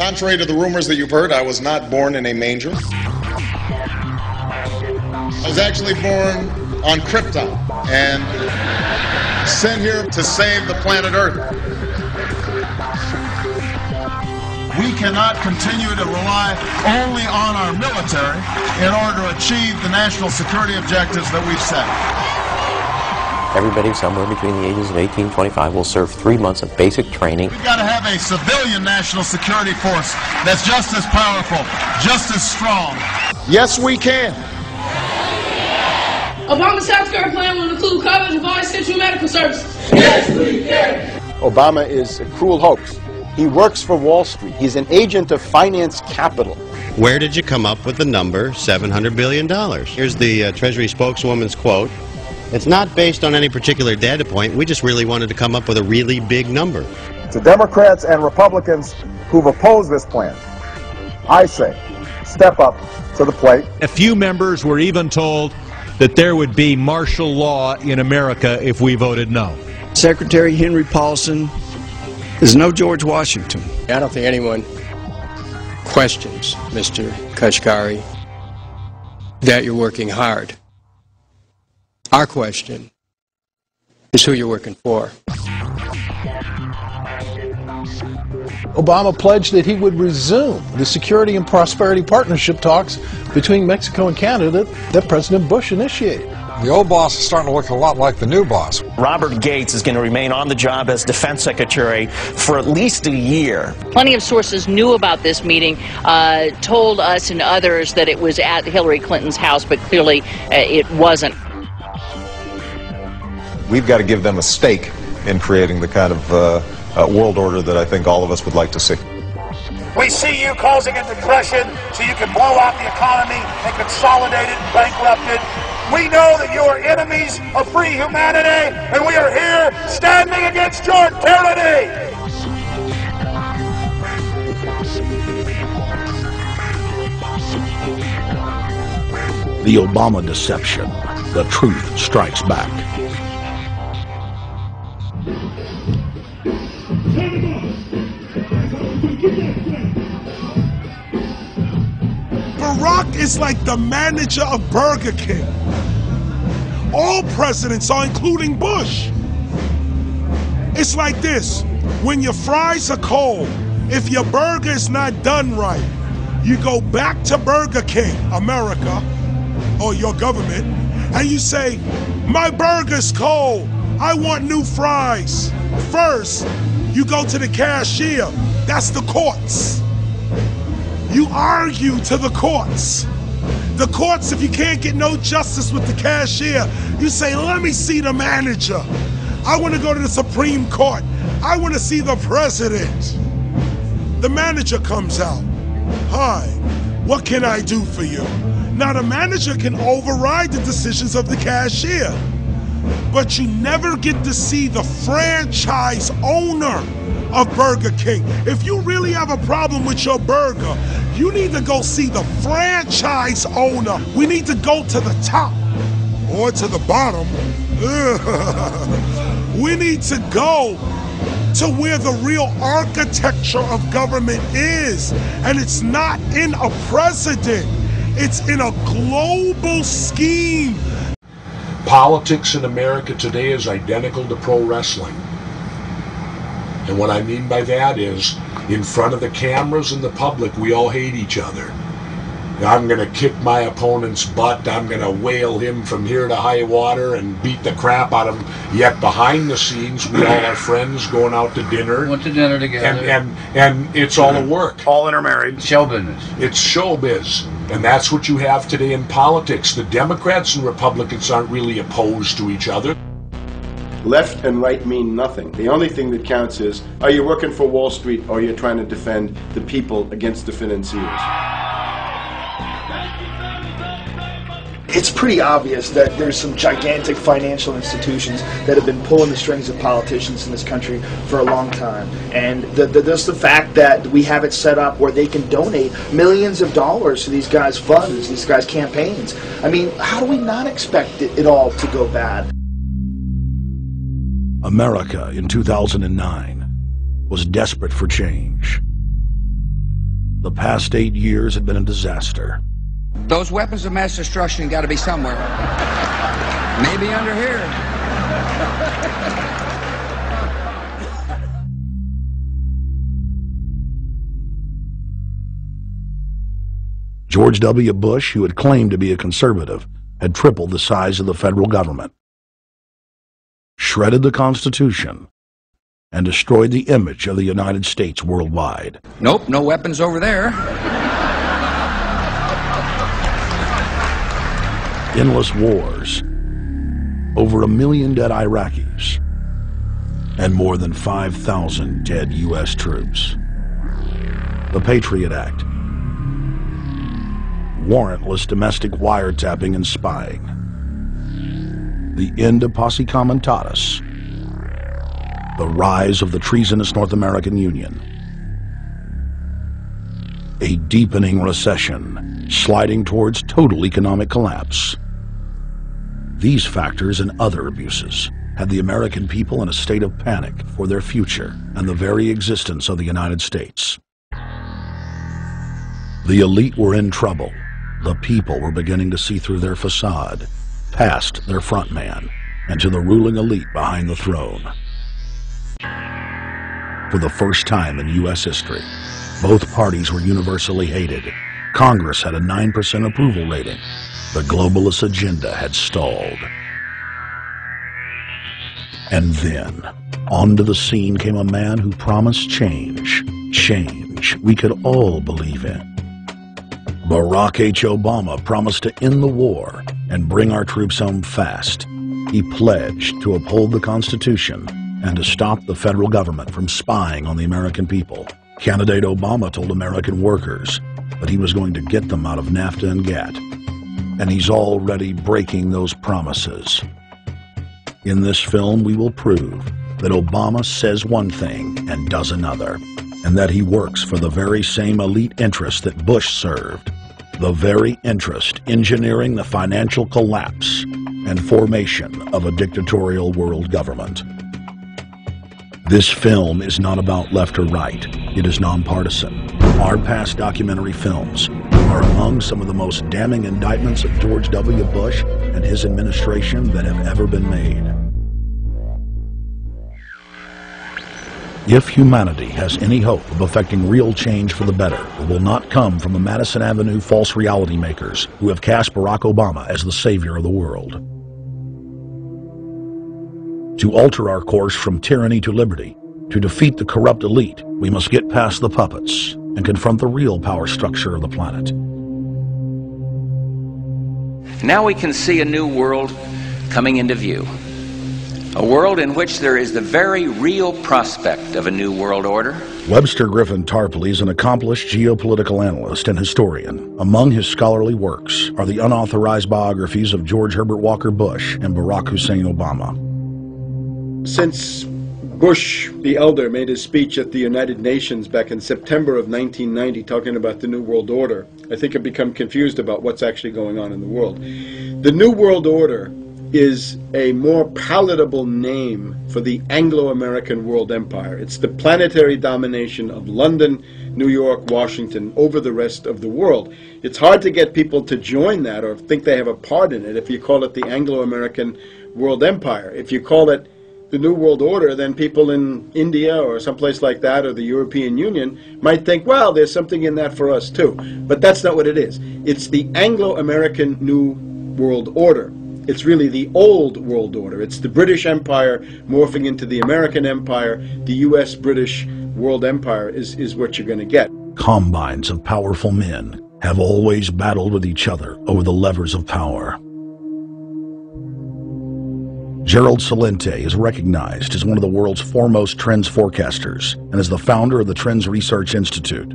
Contrary to the rumors that you've heard, I was not born in a manger. I was actually born on Krypton and sent here to save the planet Earth. We cannot continue to rely only on our military in order to achieve the national security objectives that we've set. Everybody somewhere between the ages of 18 and 25 will serve 3 months of basic training. We've got to have a civilian national security force that's just as powerful, just as strong. Yes, we can. Obama's healthcare plan will include coverage of all essential medical services. Yes, we can. Obama is a cruel hoax. He works for Wall Street. He's an agent of finance capital. Where did you come up with the number $700 billion? Here's the Treasury spokeswoman's quote. It's not based on any particular data point. We just really wanted to come up with a really big number. To Democrats and Republicans who've opposed this plan, I say, step up to the plate. A few members were even told that there would be martial law in America if we voted no. Secretary Henry Paulson is no George Washington. I don't think anyone questions, Mr. Kashgari, that you're working hard. Our question is who you're working for. Obama pledged that he would resume the Security and Prosperity Partnership talks between Mexico and Canada that President Bush initiated. The old boss is starting to look a lot like the new boss. Robert Gates is going to remain on the job as Defense Secretary for at least a year. Plenty of sources knew about this meeting, told us and others that it was at Hillary Clinton's house, but clearly it wasn't. We've got to give them a stake in creating the kind of world order that I think all of us would like to see. We see you causing a depression so you can blow out the economy and consolidate it and bankrupt it. We know that you are enemies of free humanity, and we are here standing against your tyranny. The Obama deception. The truth strikes back. Barack is like the manager of Burger King. All presidents are, including Bush. It's like this: when your fries are cold, if your burger is not done right, you go back to Burger King, America, or your government, and you say, my burger's cold, I want new fries. First, you go to the cashier, that's the courts. You argue to the courts. The courts, if you can't get no justice with the cashier, you say, let me see the manager. I want to go to the Supreme Court. I want to see the president. The manager comes out. Hi, what can I do for you? Now the manager can override the decisions of the cashier, but you never get to see the franchise owner of Burger King. If you really have a problem with your burger, you need to go see the franchise owner. We need to go to the top or to the bottom. We need to go to where the real architecture of government is. And it's not in a president, it's in a global scheme. Politics in America today is identical to pro wrestling. And what I mean by that is, in front of the cameras and the public, we all hate each other. I'm going to kick my opponent's butt, I'm going to whale him from here to high water and beat the crap out of him. Yet behind the scenes, we all are friends going out to dinner. Went to dinner together. And it's all a work. All intermarried. Show business. It's showbiz. And that's what you have today in politics. The Democrats and Republicans aren't really opposed to each other. Left and right mean nothing. The only thing that counts is, are you working for Wall Street or you're trying to defend the people against the financiers? It's pretty obvious that there's some gigantic financial institutions that have been pulling the strings of politicians in this country for a long time. And just the fact that we have it set up where they can donate millions of dollars to these guys' funds, these guys' campaigns. I mean, how do we not expect it all to go bad? America in 2009 was desperate for change. The past 8 years had been a disaster. Those weapons of mass destruction got to be somewhere. Maybe under here. George W. Bush, who had claimed to be a conservative, had tripled the size of the federal government, shredded the Constitution, and destroyed the image of the United States worldwide. Nope, no weapons over there. Endless wars, over 1 million dead Iraqis, and more than 5,000 dead U.S. troops. The Patriot Act, warrantless domestic wiretapping and spying, the end of posse comitatus, the rise of the treasonous North American Union, a deepening recession sliding towards total economic collapse. These factors and other abuses had the American people in a state of panic for their future and the very existence of the United States. The elite were in trouble. The people were beginning to see through their facade, past their front man, and to the ruling elite behind the throne. For the first time in U.S. history, both parties were universally hated. Congress had a 9% approval rating. The globalist agenda had stalled. And then, onto the scene came a man who promised change. Change we could all believe in. Barack H. Obama promised to end the war and bring our troops home fast. He pledged to uphold the Constitution and to stop the federal government from spying on the American people. Candidate Obama told American workers that he was going to get them out of NAFTA and GATT, and he's already breaking those promises. In this film, we will prove that Obama says one thing and does another, and that he works for the very same elite interests that Bush served, the very interest engineering the financial collapse and formation of a dictatorial world government. This film is not about left or right. It is nonpartisan. Our past documentary films are among some of the most damning indictments of George W. Bush and his administration that have ever been made. If humanity has any hope of effecting real change for the better, it will not come from the Madison Avenue false reality makers who have cast Barack Obama as the savior of the world. To alter our course from tyranny to liberty, to defeat the corrupt elite, we must get past the puppets and confront the real power structure of the planet. Now we can see a new world coming into view. A world in which there is the very real prospect of a new world order. Webster Griffin Tarpley is an accomplished geopolitical analyst and historian. Among his scholarly works are the unauthorized biographies of George Herbert Walker Bush and Barack Hussein Obama. Since Bush the Elder made his speech at the United Nations back in September of 1990 talking about the New World Order, I think I've become confused about what's actually going on in the world. The New World Order is a more palatable name for the Anglo-American world empire. It's the planetary domination of London, New York, Washington over the rest of the world. It's hard to get people to join that or think they have a part in it if you call it the Anglo-American world empire. If you call it the New World Order, then people in India or someplace like that or the European Union might think, well, there's something in that for us too. But that's not what it is. It's the Anglo-American New World Order. It's really the old world order. It's the British Empire morphing into the American Empire. The U.S.-British world empire is what you're going to get. Combines of powerful men have always battled with each other over the levers of power. Gerald Celente is recognized as one of the world's foremost trends forecasters and is the founder of the Trends Research Institute.